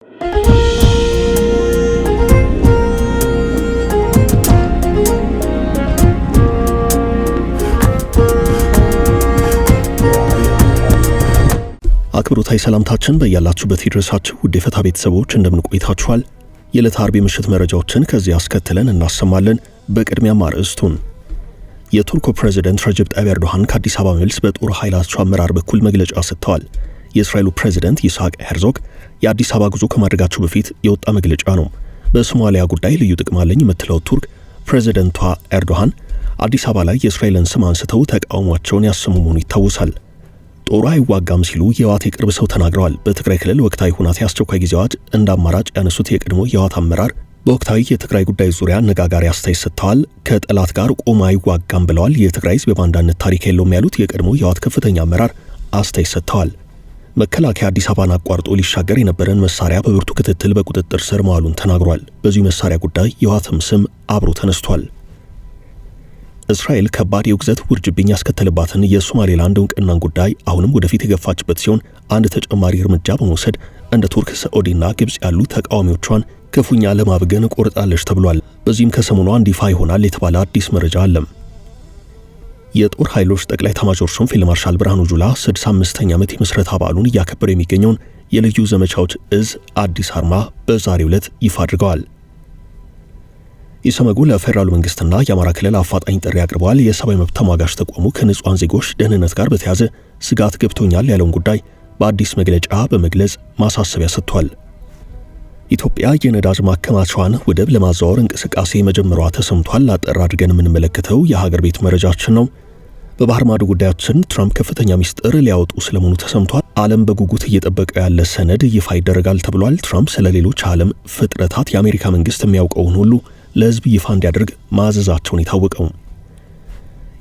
አክብሮታዊ ሰላምታችን በያላችሁበት ይድረሳችሁ ውድ የፈታ ቤተሰቦች እንደምን ቆይታችኋል? የዕለተ ዓርብ ምሽት መረጃዎችን ከዚህ አስከትለን እናሰማለን። በቅድሚያ አርዕስቱን የቱርኩ ፕሬዝዳንት ረጀብ ጣይብ ኤርዶሃን ከአዲስ አበባ መልስ በጦር ኃይላቸው አመራር በኩል መግለጫ ሰጥተዋል። የእስራኤሉ ፕሬዝዳንት ይስሐቅ ሄርዞግ የአዲስ አበባ ጉዞ ከማድረጋቸው በፊት የወጣ መግለጫ ነው። በሶማሊያ ጉዳይ ልዩ ጥቅም አለኝ የምትለው ቱርክ ፕሬዝዳንቷ ኤርዶሃን አዲስ አበባ ላይ የእስራኤልን ስም አንስተው ተቃውሟቸውን ያሰሙ መሆኑ ይታወሳል። ጦሩ አይዋጋም ሲሉ የህወሓት የቅርብ ሰው ተናግረዋል። በትግራይ ክልል ወቅታዊ ሁኔታ አስቸኳይ ጊዜ አዋጅ እንደ አማራጭ ያነሱት የቀድሞ የህወሓት አመራር በወቅታዊ የትግራይ ጉዳይ ዙሪያ አነጋጋሪ አስተያየት ሰጥተዋል። ከጠላት ጋር ቆሞ አይዋጋም ብለዋል። የትግራይ ህዝብ በባንዳነት ታሪክ የለውም ያሉት የቀድሞ የህወሓት ከፍተኛ አመራር አስተያየት ሰጥተዋል። መከላከያ አዲስ አበባን አቋርጦ ሊሻገር የነበረን መሳሪያ በብርቱ ክትትል በቁጥጥር ስር መዋሉን ተናግሯል። በዚህ መሳሪያ ጉዳይ የህወሓትም ስም አብሮ ተነስቷል። እስራኤል ከባድ የውግዘት ውርጅብኝ ያስከተለባትን የሶማሌላንድ እውቅናን ጉዳይ አሁንም ወደፊት የገፋችበት ሲሆን አንድ ተጨማሪ እርምጃ በመውሰድ እንደ ቱርክ፣ ሳዑዲና ግብጽ ያሉ ተቃዋሚዎቿን ክፉኛ ለማብገን ቆርጣለች ተብሏል። በዚህም ከሰሞኑ አንድ ይፋ ይሆናል የተባለ አዲስ መረጃ አለ። የጦር ኃይሎች ጠቅላይ ኤታማዦር ሹም ፊልድ ማርሻል ብርሃኑ ጁላ 65ኛ ዓመት የምስረታ በዓሉን እያከበረ የሚገኘውን የልዩ ዘመቻዎች እዝ አዲስ አርማ በዛሬው ዕለት ይፋ አድርገዋል። ኢሰመጉ ለፌደራሉ መንግስትና የአማራ ክልል አፋጣኝ ጥሪ አቅርበዋል። የሰብአዊ መብት ተሟጋች ተቋሙ ከንጹሃን ዜጎች ደህንነት ጋር በተያያዘ ስጋት ገብቶኛል ያለውን ጉዳይ በአዲስ መግለጫ በመግለጽ ማሳሰቢያ ሰጥቷል። ኢትዮጵያ የነዳጅ ማከማቻዋን ወደብ ለማዛወር እንቅስቃሴ መጀመሯ ተሰምቷል። አጠር አድርገን የምንመለከተው የሀገር ቤት መረጃችን ነው። በባህር ማዶ ጉዳያችን ትራምፕ ከፍተኛ ሚስጥር ሊያወጡ ስለመሆኑ ተሰምቷል። ዓለም በጉጉት እየጠበቀ ያለ ሰነድ ይፋ ይደረጋል ተብሏል። ትራምፕ ስለሌሎች ዓለም ፍጥረታት የአሜሪካ መንግስት የሚያውቀውን ሁሉ ለህዝብ ይፋ እንዲያደርግ ማዘዛቸውን የታወቀው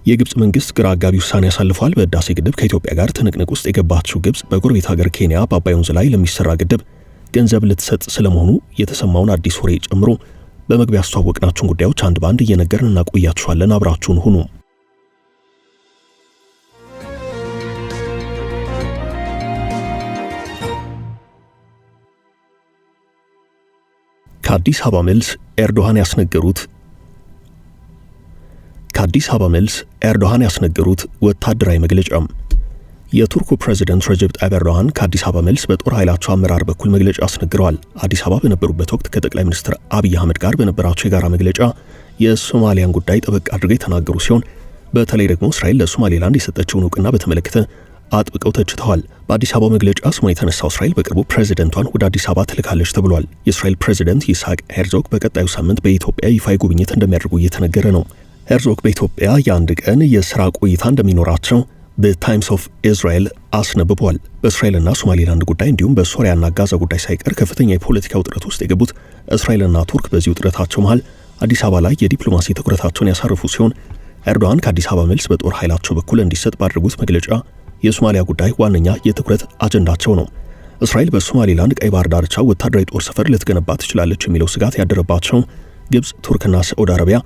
የግብጽ መንግስት ግራ አጋቢ ውሳኔ ያሳልፏል። በህዳሴ ግድብ ከኢትዮጵያ ጋር ትንቅንቅ ውስጥ የገባችው ግብጽ በጎረቤት ሀገር ኬንያ በአባይ ወንዝ ላይ ለሚሰራ ግድብ ገንዘብ ልትሰጥ ስለመሆኑ የተሰማውን አዲስ ወሬ ጨምሮ በመግቢያ ያስተዋወቅናቸውን ጉዳዮች አንድ ባንድ እየነገርን እናቆያችኋለን። አብራችሁን ሁኑ። ከአዲስ አበባ መልስ ኤርዶሃን ያስነገሩት ወታደራዊ መግለጫም የቱርኩ ፕሬዝዳንት ረጀብ ጣይብ ኤርዶሃን ከአዲስ አበባ መልስ በጦር ኃይላቸው አመራር በኩል መግለጫ አስነግረዋል። አዲስ አበባ በነበሩበት ወቅት ከጠቅላይ ሚኒስትር አብይ አህመድ ጋር በነበራቸው የጋራ መግለጫ የሶማሊያን ጉዳይ ጠበቅ አድርገው የተናገሩ ሲሆን በተለይ ደግሞ እስራኤል ለሶማሌላንድ የሰጠችውን እውቅና በተመለከተ አጥብቀው ተችተዋል። በአዲስ አበባ መግለጫ ስሟ የተነሳው እስራኤል በቅርቡ ፕሬዝዳንቷን ወደ አዲስ አበባ ትልካለች ተብሏል። የእስራኤል ፕሬዝዳንት ይስሐቅ ሄርዞግ በቀጣዩ ሳምንት በኢትዮጵያ ይፋ ጉብኝት እንደሚያደርጉ እየተነገረ ነው። ሄርዞግ በኢትዮጵያ የአንድ ቀን የሥራ ቆይታ እንደሚኖራቸው በታይምስ ኦፍ እስራኤል አስነብቧል። በእስራኤልና ሶማሌላንድ ጉዳይ እንዲሁም በሶሪያና ጋዛ ጉዳይ ሳይቀር ከፍተኛ የፖለቲካ ውጥረት ውስጥ የገቡት እስራኤልና ቱርክ በዚህ ውጥረታቸው መሃል አዲስ አበባ ላይ የዲፕሎማሲ ትኩረታቸውን ያሳርፉ ሲሆን ኤርዶሃን ከአዲስ አበባ መልስ በጦር ኃይላቸው በኩል እንዲሰጥ ባደረጉት መግለጫ የሶማሊያ ጉዳይ ዋነኛ የትኩረት አጀንዳቸው ነው። እስራኤል በሶማሌላንድ ቀይ ባህር ዳርቻ ወታደራዊ ጦር ሰፈር ልትገነባ ትችላለች የሚለው ስጋት ያደረባቸው ግብጽ፣ ቱርክና ሳዑዲ አረቢያ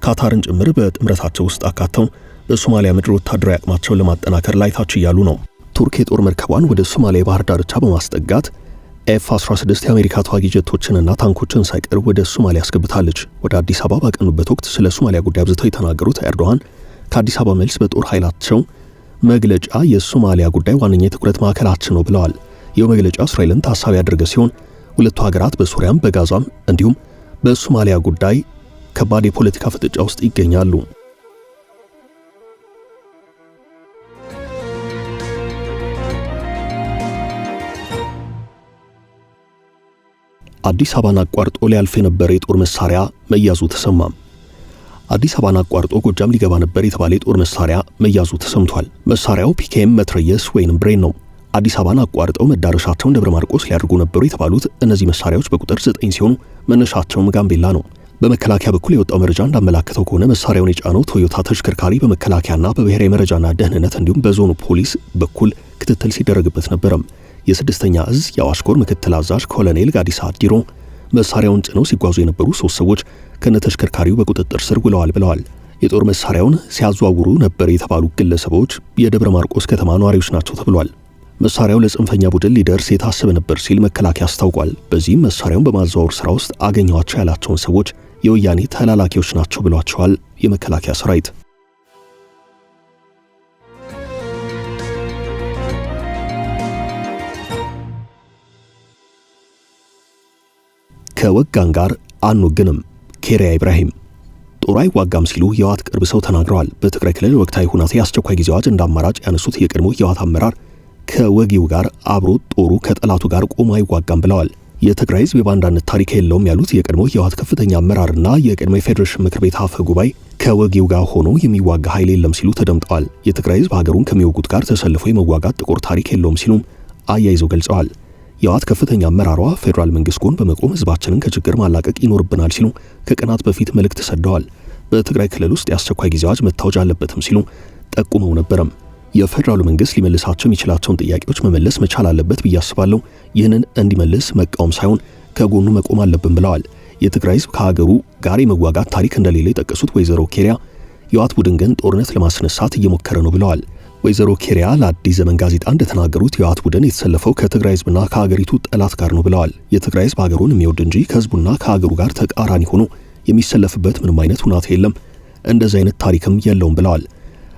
ካታርን ጭምር በጥምረታቸው ውስጥ አካተው በሶማሊያ ምድር ወታደራዊ አቅማቸውን ለማጠናከር ላይታች እያሉ ነው። ቱርክ የጦር መርከቧን ወደ ሶማሊያ ባህር ዳርቻ በማስጠጋት ኤፍ-16 የአሜሪካ ተዋጊ ጀቶችንና ታንኮችን ሳይቀር ወደ ሶማሊያ አስገብታለች። ወደ አዲስ አበባ ባቀኑበት ወቅት ስለ ሶማሊያ ጉዳይ አብዝተው የተናገሩት ኤርዶሃን ከአዲስ አበባ መልስ በጦር ኃይላቸው መግለጫ የሶማሊያ ጉዳይ ዋነኛ የትኩረት ማዕከላችን ነው ብለዋል። ይህ መግለጫ እስራኤልን ታሳቢ ያደረገ ሲሆን ሁለቱ ሀገራት በሶሪያም በጋዛም እንዲሁም በሶማሊያ ጉዳይ ከባድ የፖለቲካ ፍጥጫ ውስጥ ይገኛሉ። አዲስ አበባን አቋርጦ ሊያልፍ የነበረ የጦር መሳሪያ መያዙ ተሰማም። አዲስ አበባን አቋርጦ ጎጃም ሊገባ ነበር የተባለ የጦር መሳሪያ መያዙ ተሰምቷል። መሳሪያው ፒኬኤም መትረየስ ወይንም ብሬን ነው። አዲስ አበባን አቋርጠው መዳረሻቸውን ደብረ ማርቆስ ሊያደርጉ ነበሩ የተባሉት እነዚህ መሳሪያዎች በቁጥር 9 ሲሆኑ መነሻቸውም ጋምቤላ ነው። በመከላከያ በኩል የወጣው መረጃ እንዳመላከተው ከሆነ መሳሪያውን የጫነው ቶዮታ ተሽከርካሪ በመከላከያና በብሔራዊ መረጃና ደህንነት እንዲሁም በዞኑ ፖሊስ በኩል ክትትል ሲደረግበት ነበረም። የስድስተኛ እዝ የአዋሽ ኮር ምክትል አዛዥ ኮሎኔል ጋዲሳ አዲሮ መሳሪያውን ጭነው ሲጓዙ የነበሩ 3 ሰዎች ከነተሽከርካሪው በቁጥጥር ስር ውለዋል ብለዋል። የጦር መሳሪያውን ሲያዘዋውሩ ነበር የተባሉ ግለሰቦች የደብረ ማርቆስ ከተማ ነዋሪዎች ናቸው ተብሏል። መሳሪያው ለጽንፈኛ ቡድን ሊደርስ የታሰበ ነበር ሲል መከላከያ አስታውቋል። በዚህም መሳሪያውን በማዘዋወር ስራ ውስጥ አገኘዋቸው ያላቸውን ሰዎች የወያኔ ተላላኪዎች ናቸው ብሏቸዋል የመከላከያ ሰራዊት። ከወጋን ጋር አንወግንም ኬሪያ ኢብራሂም ጦሩ አይዋጋም ሲሉ የህወሓት ቅርብ ሰው ተናግረዋል። በትግራይ ክልል ወቅታዊ ሁናቴ አስቸኳይ ጊዜ አዋጅ እንዳማራጭ ያነሱት የቀድሞ የህወሓት አመራር ከወጊው ጋር አብሮ ጦሩ ከጠላቱ ጋር ቆሞ አይዋጋም ብለዋል። የትግራይ ህዝብ የባንዳነት ታሪክ የለውም ያሉት የቀድሞ የህወሓት ከፍተኛ አመራርና የቀድሞ የፌዴሬሽን ምክር ቤት አፈ ጉባኤ ከወጊው ጋር ሆኖ የሚዋጋ ኃይል የለም ሲሉ ተደምጠዋል። የትግራይ ህዝብ ሀገሩን ከሚወጉት ጋር ተሰልፎ የመዋጋት ጥቁር ታሪክ የለውም ሲሉም አያይዘው ገልጸዋል። የህወሓት ከፍተኛ አመራሯ ፌዴራል መንግስት ጎን በመቆም ህዝባችንን ከችግር ማላቀቅ ይኖርብናል ሲሉ ከቀናት በፊት መልእክት ሰደዋል። በትግራይ ክልል ውስጥ የአስቸኳይ ጊዜ አዋጅ መታወጅ አለበትም ሲሉ ጠቁመው ነበርም። የፌዴራሉ መንግስት ሊመልሳቸው የሚችላቸውን ጥያቄዎች መመለስ መቻል አለበት ብዬ አስባለሁ። ይህንን እንዲመልስ መቃወም ሳይሆን ከጎኑ መቆም አለብን ብለዋል። የትግራይ ህዝብ ከሀገሩ ጋር የመዋጋት ታሪክ እንደሌለ የጠቀሱት ወይዘሮ ኬሪያ የህወሓት ቡድን ግን ጦርነት ለማስነሳት እየሞከረ ነው ብለዋል። ወይዘሮ ኬሪያ ለአዲስ ዘመን ጋዜጣ እንደተናገሩት የህወሓት ቡድን የተሰለፈው ከትግራይ ህዝብና ከሀገሪቱ ጠላት ጋር ነው ብለዋል። የትግራይ ህዝብ ሀገሩን የሚወድ እንጂ ከህዝቡና ከሀገሩ ጋር ተቃራኒ ሆኖ የሚሰለፍበት ምንም አይነት ሁናቴ የለም፣ እንደዚህ አይነት ታሪክም የለውም ብለዋል።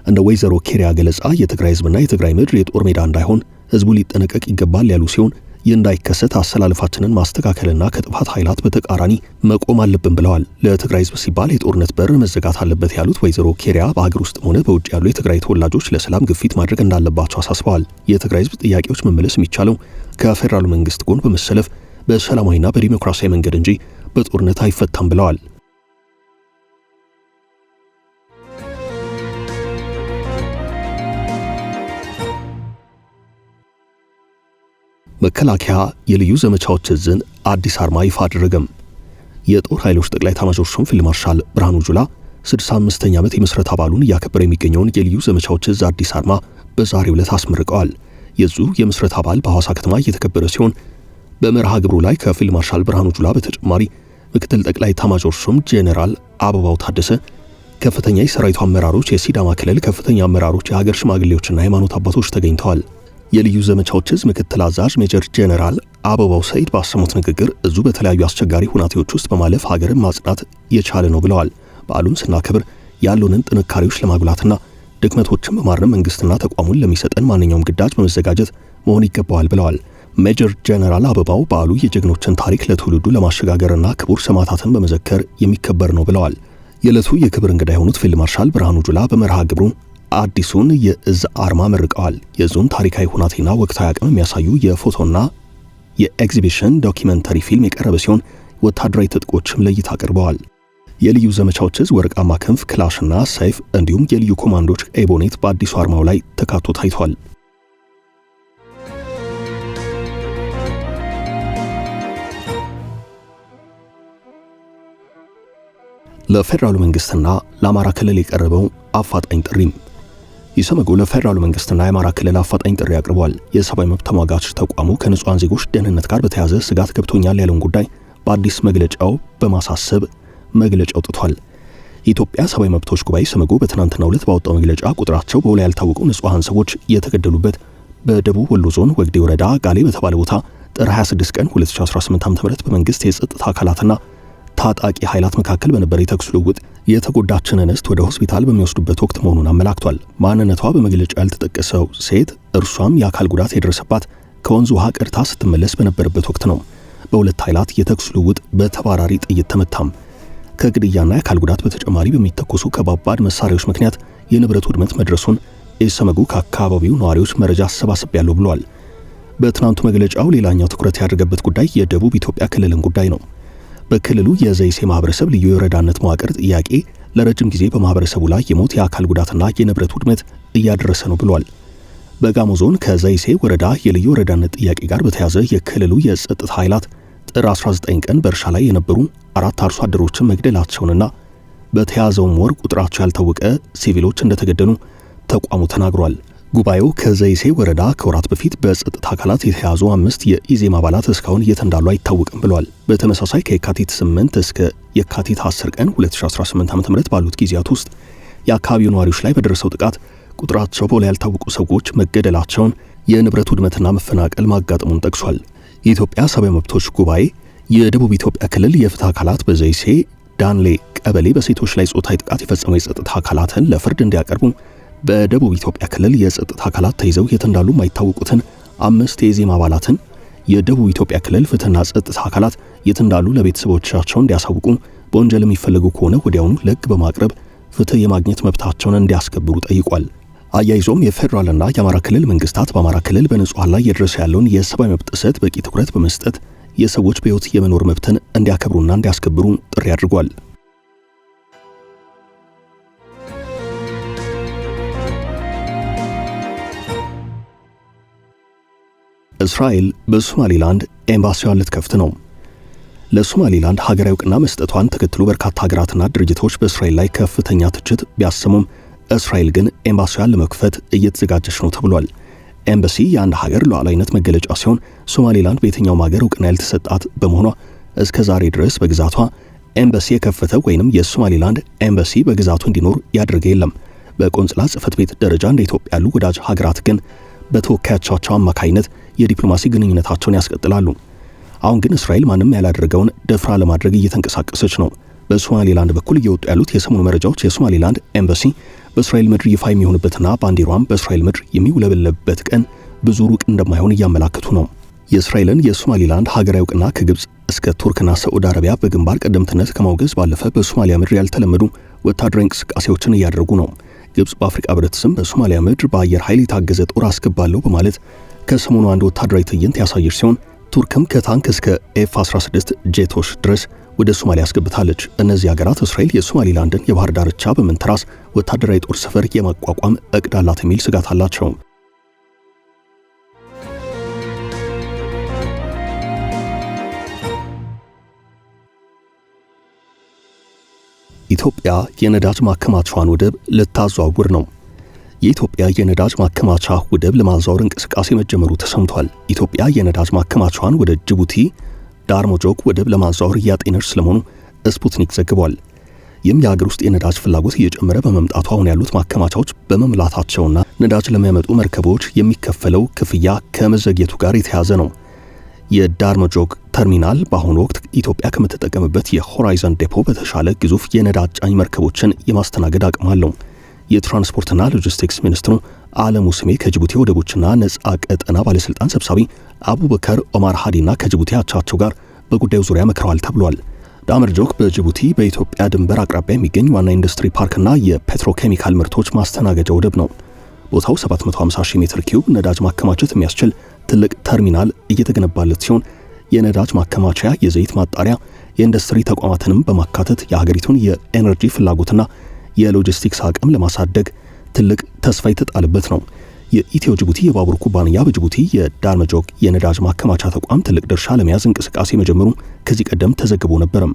እንደ ወይዘሮ ኬሪያ ገለጻ የትግራይ ህዝብና የትግራይ ምድር የጦር ሜዳ እንዳይሆን ህዝቡ ሊጠነቀቅ ይገባል ያሉ ሲሆን ይህ እንዳይከሰት አሰላለፋችንን ማስተካከልና ከጥፋት ኃይላት በተቃራኒ መቆም አለብን ብለዋል። ለትግራይ ህዝብ ሲባል የጦርነት በር መዘጋት አለበት ያሉት ወይዘሮ ኬሪያ በሀገር ውስጥም ሆነ በውጭ ያሉ የትግራይ ተወላጆች ለሰላም ግፊት ማድረግ እንዳለባቸው አሳስበዋል። የትግራይ ህዝብ ጥያቄዎች መመለስ የሚቻለው ከፌዴራሉ መንግስት ጎን በመሰለፍ በሰላማዊና በዲሞክራሲያዊ መንገድ እንጂ በጦርነት አይፈታም ብለዋል። መከላከያ የልዩ ዘመቻዎች እዝን አዲስ አርማ ይፋ አደረገም። የጦር ኃይሎች ጠቅላይ ኤታማዦር ሹም ፊልድ ማርሻል ብርሃኑ ጁላ 65ኛ ዓመት የምስረታ በዓሉን እያከበረ የሚገኘውን የልዩ ዘመቻዎች እዝ አዲስ አርማ በዛሬው ዕለት አስመርቀዋል። የዙ የምስረታ በዓል በሐዋሳ ከተማ እየተከበረ ሲሆን በመርሃ ግብሩ ላይ ከፊልድ ማርሻል ብርሃኑ ጁላ በተጨማሪ ምክትል ጠቅላይ ኤታማዦር ሹም ጄኔራል አበባው ታደሰ፣ ከፍተኛ የሰራዊቱ አመራሮች፣ የሲዳማ ክልል ከፍተኛ አመራሮች፣ የሀገር ሽማግሌዎችና ሃይማኖት አባቶች ተገኝተዋል። የልዩ ዘመቻዎች እዝ ምክትል አዛዥ ሜጀር ጄኔራል አበባው ሰይድ ባሰሙት ንግግር እዙ በተለያዩ አስቸጋሪ ሁናቴዎች ውስጥ በማለፍ ሀገርን ማጽናት የቻለ ነው ብለዋል። በዓሉን ስናከብር ያሉንን ጥንካሬዎች ለማጉላትና ድክመቶችን በማረም መንግስትና ተቋሙን ለሚሰጠን ማንኛውም ግዳጅ በመዘጋጀት መሆን ይገባዋል ብለዋል። ሜጀር ጄኔራል አበባው በዓሉ የጀግኖችን ታሪክ ለትውልዱ ለማሸጋገርና ክቡር ሰማዕታትን በመዘከር የሚከበር ነው ብለዋል። የዕለቱ የክብር እንግዳ የሆኑት ፊልድ ማርሻል ብርሃኑ ጁላ በመርሃ ግብሩ አዲሱን የእዝ አርማ መርቀዋል። የዙን ታሪካዊ ሁናቴና ወቅታዊ አቅም የሚያሳዩ የፎቶና የኤግዚቢሽን ዶኪመንተሪ ፊልም የቀረበ ሲሆን ወታደራዊ ትጥቆችም ለእይታ ቀርበዋል። የልዩ ዘመቻዎች እዝ ወርቃማ ክንፍ፣ ክላሽና ሰይፍ እንዲሁም የልዩ ኮማንዶች ኤቦኔት በአዲሱ አርማው ላይ ተካቶ ታይቷል። ለፌዴራሉ መንግስትና ለአማራ ክልል የቀረበው አፋጣኝ ጥሪም ኢሰመጉ ለፌዴራሉ መንግስትና የአማራ ክልል አፋጣኝ ጥሪ አቅርቧል። የሰብአዊ መብት ተሟጋች ተቋሙ ከንጹሃን ዜጎች ደህንነት ጋር በተያያዘ ስጋት ገብቶኛል ያለውን ጉዳይ በአዲስ መግለጫው በማሳሰብ መግለጫ አውጥቷል። የኢትዮጵያ ሰብአዊ መብቶች ጉባኤ ኢሰመጉ በትናንትናው ዕለት ባወጣው መግለጫ ቁጥራቸው በውል ያልታወቁ ንጹሃን ሰዎች የተገደሉበት በደቡብ ወሎ ዞን ወግዴ ወረዳ ጋሌ በተባለ ቦታ ጥር 26 ቀን 2018 ዓ.ም በመንግስት የጸጥታ አካላትና ታጣቂ ኃይላት መካከል በነበረ የተኩስ ልውውጥ የተጎዳችን እንስት ወደ ሆስፒታል በሚወስዱበት ወቅት መሆኑን አመላክቷል። ማንነቷ በመግለጫው ያልተጠቀሰው ሴት እርሷም የአካል ጉዳት የደረሰባት ከወንዝ ውሃ ቀድታ ስትመለስ በነበረበት ወቅት ነው። በሁለት ኃይላት የተኩስ ልውውጥ በተባራሪ ጥይት ተመታም። ከግድያና የአካል ጉዳት በተጨማሪ በሚተኮሱ ከባባድ መሳሪያዎች ምክንያት የንብረት ውድመት መድረሱን ኢሰመጉ ከአካባቢው ነዋሪዎች መረጃ አሰባስቤያለሁ ብሏል። በትናንቱ መግለጫው ሌላኛው ትኩረት ያደረገበት ጉዳይ የደቡብ ኢትዮጵያ ክልልን ጉዳይ ነው። በክልሉ የዘይሴ ማህበረሰብ ልዩ የወረዳነት መዋቅር ጥያቄ ለረጅም ጊዜ በማህበረሰቡ ላይ የሞት የአካል ጉዳትና የንብረት ውድመት እያደረሰ ነው ብሏል። በጋሞ ዞን ከዘይሴ ወረዳ የልዩ ወረዳነት ጥያቄ ጋር በተያያዘ የክልሉ የጸጥታ ኃይላት ጥር 19 ቀን በእርሻ ላይ የነበሩ 4 አርሶ አደሮችን መግደላቸውንና በተያዘውም ወር ቁጥራቸው ያልታወቀ ሲቪሎች እንደተገደሉ ተቋሙ ተናግሯል። ጉባኤው ከዘይሴ ወረዳ ከወራት በፊት በጸጥታ አካላት የተያዙ 5 የኢዜማ አባላት እስካሁን የት እንዳሉ አይታወቅም ብሏል። በተመሳሳይ ከየካቲት 8 እስከ የካቲት 10 ቀን 2018 ዓ.ም ባሉት ጊዜያት ውስጥ የአካባቢው ነዋሪዎች ላይ በደረሰው ጥቃት ቁጥራቸው በውል ያልታወቁ ሰዎች መገደላቸውን የንብረት ውድመትና መፈናቀል ማጋጠሙን ጠቅሷል። የኢትዮጵያ ሰብአዊ መብቶች ጉባኤ የደቡብ ኢትዮጵያ ክልል የፍትህ አካላት በዘይሴ ዳንሌ ቀበሌ በሴቶች ላይ ጾታዊ ጥቃት የፈጸሙ የጸጥታ አካላትን ለፍርድ እንዲያቀርቡ፣ በደቡብ ኢትዮጵያ ክልል የጸጥታ አካላት ተይዘው የት እንዳሉ የማይታወቁትን 5 የኢዜማ አባላትን የደቡብ ኢትዮጵያ ክልል ፍትህና ጸጥታ አካላት የት እንዳሉ ለቤተሰቦቻቸው እንዲያሳውቁ፣ በወንጀል የሚፈልጉ ከሆነ ወዲያውኑ ለሕግ በማቅረብ ፍትህ የማግኘት መብታቸውን እንዲያስከብሩ ጠይቋል። አያይዞም የፌዴራልና የአማራ ክልል መንግስታት በአማራ ክልል በንጹሃን ላይ እየደረሰ ያለውን የሰብአዊ መብት ጥሰት በቂ ትኩረት በመስጠት የሰዎች በሕይወት የመኖር መብትን እንዲያከብሩና እንዲያስከብሩ ጥሪ አድርጓል። እስራኤል በሶማሊላንድ ኤምባሲዋን ልትከፍት ነው። ለሶማሊላንድ ሀገራዊ እውቅና መስጠቷን ተከትሎ በርካታ ሀገራትና ድርጅቶች በእስራኤል ላይ ከፍተኛ ትችት ቢያሰሙም እስራኤል ግን ኤምባሲዋን ለመክፈት እየተዘጋጀች ነው ተብሏል። ኤምባሲ የአንድ ሀገር ሉዓላዊነት መገለጫ ሲሆን ሶማሊላንድ በየትኛውም ሀገር እውቅና ያልተሰጣት በመሆኗ እስከ ዛሬ ድረስ በግዛቷ ኤምባሲ የከፈተ ወይንም የሶማሊላንድ ኤምባሲ በግዛቱ እንዲኖር ያደረገ የለም። በቆንጽላ ጽሕፈት ቤት ደረጃ እንደ ኢትዮጵያ ያሉ ወዳጅ ሀገራት ግን በተወካዮቻቸው አማካይነት የዲፕሎማሲ ግንኙነታቸውን ያስቀጥላሉ። አሁን ግን እስራኤል ማንም ያላደረገውን ደፍራ ለማድረግ እየተንቀሳቀሰች ነው። በሶማሊላንድ በኩል እየወጡ ያሉት የሰሞኑ መረጃዎች የሶማሊላንድ ኤምባሲ በእስራኤል ምድር ይፋ የሚሆንበትና ባንዲራም በእስራኤል ምድር የሚውለበለብበት ቀን ብዙ ሩቅ እንደማይሆን እያመላከቱ ነው። የእስራኤልን የሶማሊላንድ ሀገራዊ እውቅና ከግብጽ እስከ ቱርክና ሳዑዲ አረቢያ በግንባር ቀደምትነት ከማውገዝ ባለፈ በሶማሊያ ምድር ያልተለመዱ ወታደራዊ እንቅስቃሴዎችን እያደረጉ ነው። ግብጽ በአፍሪካ ህብረት ስም በሶማሊያ ምድር በአየር ኃይል የታገዘ ጦር አስገባለሁ በማለት ከሰሞኑ አንድ ወታደራዊ ትዕይንት ያሳየች ሲሆን ቱርክም ከታንክ እስከ ኤፍ-16 ጄቶች ድረስ ወደ ሶማሊያ አስገብታለች። እነዚህ ሀገራት እስራኤል የሶማሊላንድን የባህር ዳርቻ በመንተራስ ወታደራዊ ጦር ሰፈር የማቋቋም እቅድ አላት የሚል ስጋት አላቸው። ኢትዮጵያ የነዳጅ ማከማቻዋን ወደብ ልታዘዋውር ነው። የኢትዮጵያ የነዳጅ ማከማቻ ወደብ ለማዛወር እንቅስቃሴ መጀመሩ ተሰምቷል። ኢትዮጵያ የነዳጅ ማከማቻዋን ወደ ጅቡቲ ዳርሞጆክ ወደብ ለማዛወር እያጤነች ስለመሆኑ ስፑትኒክ ዘግቧል። ይህም የሀገር ውስጥ የነዳጅ ፍላጎት እየጨመረ በመምጣቱ አሁን ያሉት ማከማቻዎች በመምላታቸውና ነዳጅ ለሚያመጡ መርከቦች የሚከፈለው ክፍያ ከመዘግየቱ ጋር የተያዘ ነው። የዳርሞጆክ ተርሚናል በአሁኑ ወቅት ኢትዮጵያ ከምትጠቀምበት የሆራይዘን ዴፖ በተሻለ ግዙፍ የነዳጅ ጫኝ መርከቦችን የማስተናገድ አቅም አለው። የትራንስፖርትና ሎጂስቲክስ ሚኒስትሩ አለሙ ስሜ ከጅቡቲ ወደቦችና ነጻ ቀጠና ባለስልጣን ሰብሳቢ አቡበከር ኦማር ሃዲና ከጅቡቲ አቻቸው ጋር በጉዳዩ ዙሪያ መክረዋል ተብሏል። ዳርሞጆክ በጅቡቲ በኢትዮጵያ ድንበር አቅራቢያ የሚገኝ ዋና ኢንዱስትሪ ፓርክና የፔትሮኬሚካል ምርቶች ማስተናገጃ ወደብ ነው። ቦታው 750,000 ሜትር ኪዩብ ነዳጅ ማከማቸት የሚያስችል ትልቅ ተርሚናል እየተገነባለት ሲሆን የነዳጅ ማከማቻ፣ የዘይት ማጣሪያ፣ የኢንዱስትሪ ተቋማትንም በማካተት የሀገሪቱን የኤነርጂ ፍላጎትና የሎጂስቲክስ አቅም ለማሳደግ ትልቅ ተስፋ የተጣለበት ነው። የኢትዮ ጅቡቲ የባቡር ኩባንያ በጅቡቲ የዳርሞጆክ የነዳጅ ማከማቻ ተቋም ትልቅ ድርሻ ለመያዝ እንቅስቃሴ መጀመሩ ከዚህ ቀደም ተዘግቦ ነበርም።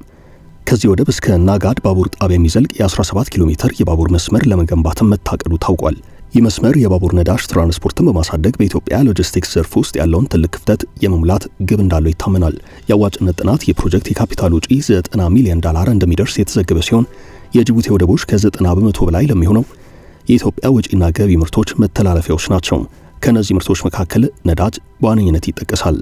ከዚህ ወደብ እስከ ናጋድ ባቡር ጣቢያ የሚዘልቅ የ17 ኪሎ ሜትር የባቡር መስመር ለመገንባትም መታቀዱ ታውቋል። ይህ መስመር የባቡር ነዳጅ ትራንስፖርትን በማሳደግ በኢትዮጵያ ሎጂስቲክስ ዘርፍ ውስጥ ያለውን ትልቅ ክፍተት የመሙላት ግብ እንዳለው ይታመናል። የአዋጭነት ጥናት የፕሮጀክት የካፒታል ወጪ $90 ሚሊዮን እንደሚደርስ የተዘገበ ሲሆን የጅቡቲ ወደቦች ከ90 በመቶ በላይ ለሚሆነው የኢትዮጵያ ወጪና ገቢ ምርቶች መተላለፊያዎች ናቸው። ከነዚህ ምርቶች መካከል ነዳጅ በዋነኝነት ይጠቀሳል።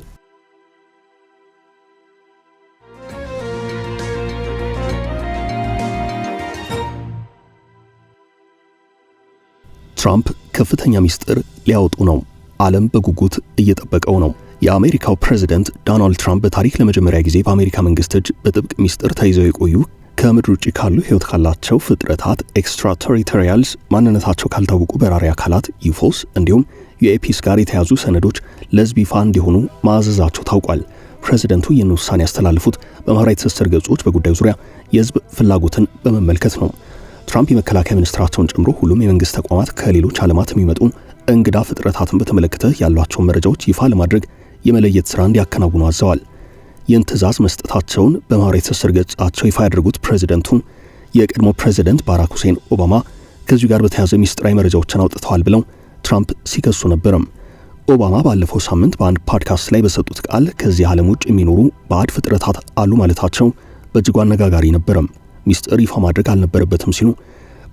ትራምፕ ከፍተኛ ሚስጥር ሊያወጡ ነው። ዓለም በጉጉት እየጠበቀው ነው። የአሜሪካው ፕሬዝዳንት ዶናልድ ትራምፕ በታሪክ ለመጀመሪያ ጊዜ በአሜሪካ መንግስት እጅ በጥብቅ ሚስጥር ተይዘው የቆዩ ከምድር ውጭ ካሉ ሕይወት ካላቸው ፍጥረታት ኤክስትራቴሪቶሪያልስ ማንነታቸው ካልታወቁ በራሪ አካላት ዩፎስ እንዲሁም ዩኤፒስ ጋር የተያዙ ሰነዶች ለሕዝብ ይፋ እንዲሆኑ ማዘዛቸው ታውቋል። ፕሬዝዳንቱ ይህን ውሳኔ ያስተላለፉት በማህበራዊ ትስስር ገጾች በጉዳዩ ዙሪያ የሕዝብ ፍላጎትን በመመልከት ነው። ትራምፕ የመከላከያ ሚኒስትራቸውን ጨምሮ ሁሉም የመንግስት ተቋማት ከሌሎች ዓለማት የሚመጡ እንግዳ ፍጥረታትን በተመለከተ ያሏቸውን መረጃዎች ይፋ ለማድረግ የመለየት ሥራ እንዲያከናውኑ አዘዋል። ይህን ትዕዛዝ መስጠታቸውን በማህበራዊ ትስስር ገጻቸው ይፋ ያደረጉት ፕሬዝዳንቱ የቀድሞ ፕሬዝዳንት ባራክ ሁሴን ኦባማ ከዚሁ ጋር በተያያዘ ሚስጥራዊ መረጃዎችን አውጥተዋል ብለው ትራምፕ ሲከሱ ነበርም። ኦባማ ባለፈው ሳምንት በአንድ ፖድካስት ላይ በሰጡት ቃል ከዚህ ዓለም ውጭ የሚኖሩ ባዕድ ፍጥረታት አሉ ማለታቸው በእጅጉ አነጋጋሪ ነበረም። ሚስጥር ይፋ ማድረግ አልነበረበትም ሲሉ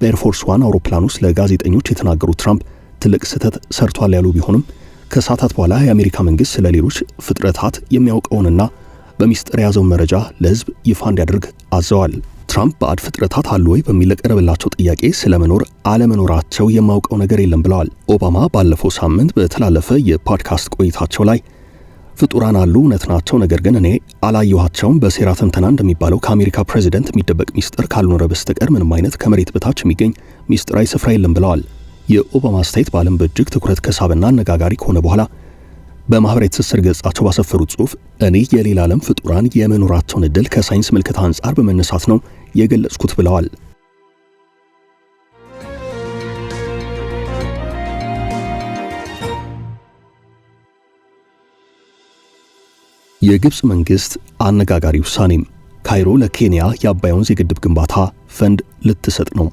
በኤርፎርስ ዋን አውሮፕላን ውስጥ ለጋዜጠኞች የተናገሩት ትራምፕ ትልቅ ስህተት ሰርቷል ያሉ ቢሆንም ከሰዓታት በኋላ የአሜሪካ መንግስት ስለ ሌሎች ፍጥረታት የሚያውቀውንና በሚስጥር የያዘውን መረጃ ለህዝብ ይፋ እንዲያደርግ አዘዋል። ትራምፕ ባዕድ ፍጥረታት አሉ ወይ በሚል ለቀረበላቸው ጥያቄ ስለመኖር አለመኖራቸው የማውቀው ነገር የለም ብለዋል። ኦባማ ባለፈው ሳምንት በተላለፈ የፖድካስት ቆይታቸው ላይ ፍጡራን አሉ፣ እውነት ናቸው፣ ነገር ግን እኔ አላየኋቸውም። በሴራ ትንተና እንደሚባለው ከአሜሪካ ፕሬዚደንት የሚደበቅ ሚስጥር ካልኖረ በስተቀር ምንም አይነት ከመሬት በታች የሚገኝ ሚስጥራዊ ስፍራ የለም ብለዋል። የኦባማ አስተያየት በዓለም በእጅግ ትኩረት ከሳበና አነጋጋሪ ከሆነ በኋላ በማህበራዊ ትስስር ገጻቸው ባሰፈሩት ጽሑፍ እኔ የሌላ ዓለም ፍጡራን የመኖራቸውን ዕድል ከሳይንስ ምልከታ አንጻር በመነሳት ነው የገለጽኩት ብለዋል። የግብጽ መንግስት አነጋጋሪ ውሳኔም ካይሮ ለኬንያ የአባይ ወንዝ የግድብ ግንባታ ፈንድ ልትሰጥ ነው።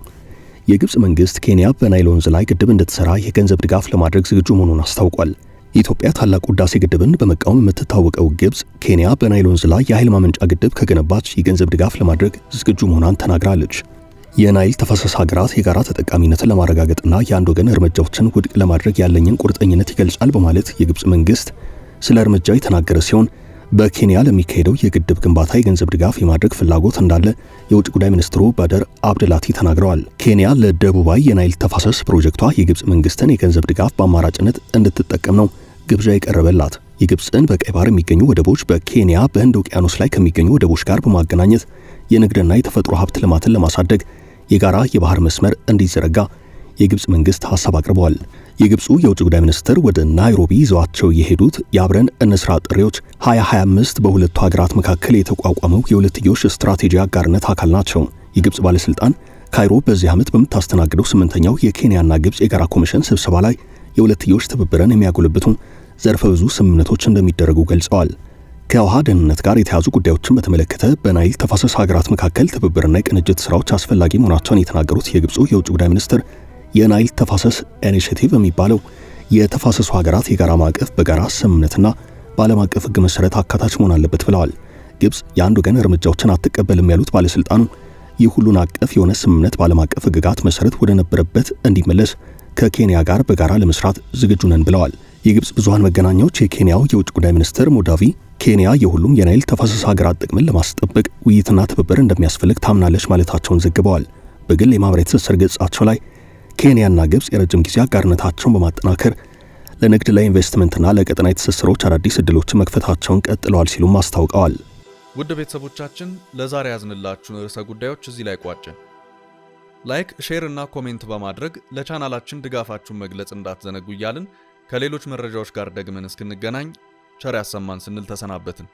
የግብጽ መንግስት ኬንያ በናይል ወንዝ ላይ ግድብ እንድትሰራ የገንዘብ ድጋፍ ለማድረግ ዝግጁ መሆኑን አስታውቋል። ኢትዮጵያ ታላቁ ህዳሴ ግድብን በመቃወም የምትታወቀው ግብጽ ኬንያ በናይል ወንዝ ላይ የኃይል ማመንጫ ግድብ ከገነባች የገንዘብ ድጋፍ ለማድረግ ዝግጁ መሆኗን ተናግራለች። የናይል ተፋሰስ ሀገራት የጋራ ተጠቃሚነትን ለማረጋገጥና የአንድ ወገን እርምጃዎችን ውድቅ ለማድረግ ያለኝን ቁርጠኝነት ይገልጻል በማለት የግብጽ መንግስት ስለ እርምጃው የተናገረ ሲሆን በኬንያ ለሚካሄደው የግድብ ግንባታ የገንዘብ ድጋፍ የማድረግ ፍላጎት እንዳለ የውጭ ጉዳይ ሚኒስትሩ ባደር አብደላቲ ተናግረዋል። ኬንያ ለደቡባዊ የናይል ተፋሰስ ፕሮጀክቷ የግብጽ መንግስትን የገንዘብ ድጋፍ በአማራጭነት እንድትጠቀም ነው ግብዣ የቀረበላት። የግብጽን በቀይ ባህር የሚገኙ ወደቦች በኬንያ በህንድ ውቅያኖስ ላይ ከሚገኙ ወደቦች ጋር በማገናኘት የንግድና የተፈጥሮ ሀብት ልማትን ለማሳደግ የጋራ የባህር መስመር እንዲዘረጋ የግብጽ መንግስት ሐሳብ አቅርበዋል። የግብጹ የውጭ ጉዳይ ሚኒስትር ወደ ናይሮቢ ይዘዋቸው የሄዱት የአብረን እንስራ ጥሪዎች 2025 በሁለቱ ሀገራት መካከል የተቋቋመው የሁለትዮሽ ስትራቴጂ አጋርነት አካል ናቸው። የግብጽ ባለስልጣን ካይሮ በዚህ ዓመት በምታስተናግደው 8ኛው የኬንያና ግብጽ የጋራ ኮሚሽን ስብሰባ ላይ የሁለትዮሽ ትብብርን የሚያጎለብቱ ዘርፈ ብዙ ስምምነቶች እንደሚደረጉ ገልጸዋል። ከውሃ ደህንነት ጋር የተያዙ ጉዳዮችን በተመለከተ በናይል ተፋሰስ ሀገራት መካከል ትብብርና የቅንጅት ስራዎች አስፈላጊ መሆናቸውን የተናገሩት የግብጹ የውጭ ጉዳይ ሚኒስትር የናይል ተፋሰስ ኢኒሺየቲቭ የሚባለው የተፋሰሱ ሀገራት የጋራ ማዕቀፍ በጋራ ስምምነትና በዓለም አቀፍ ሕግ መሰረት አካታች መሆን አለበት ብለዋል። ግብጽ የአንድ ወገን እርምጃዎችን አትቀበልም ያሉት ባለስልጣኑ ይህ ሁሉን አቀፍ የሆነ ስምምነት በዓለም አቀፍ ሕግጋት መሰረት ወደ ነበረበት እንዲመለስ ከኬንያ ጋር በጋራ ለመስራት ዝግጁ ነን ብለዋል። የግብጽ ብዙሃን መገናኛዎች የኬንያው የውጭ ጉዳይ ሚኒስትር ሙዳቪ ኬንያ የሁሉም የናይል ተፋሰስ ሀገራት ጥቅምን ለማስጠበቅ ውይይትና ትብብር እንደሚያስፈልግ ታምናለች ማለታቸውን ዘግበዋል። በግል የማህበራዊ ትስስር ገጻቸው ላይ ኬንያና ግብጽ የረጅም ጊዜ አጋርነታቸውን በማጠናከር ለንግድ ለኢንቨስትመንትና ለቀጠናዊ ትስስሮች አዳዲስ ዕድሎችን መክፈታቸውን ቀጥለዋል ሲሉም አስታውቀዋል። ውድ ቤተሰቦቻችን ለዛሬ ያዝንላችሁን ርዕሰ ጉዳዮች እዚህ ላይ ቋጨን። ላይክ፣ ሼር እና ኮሜንት በማድረግ ለቻናላችን ድጋፋችሁን መግለጽ እንዳትዘነጉ እያልን ከሌሎች መረጃዎች ጋር ደግመን እስክንገናኝ ቸር ያሰማን ስንል ተሰናበትን።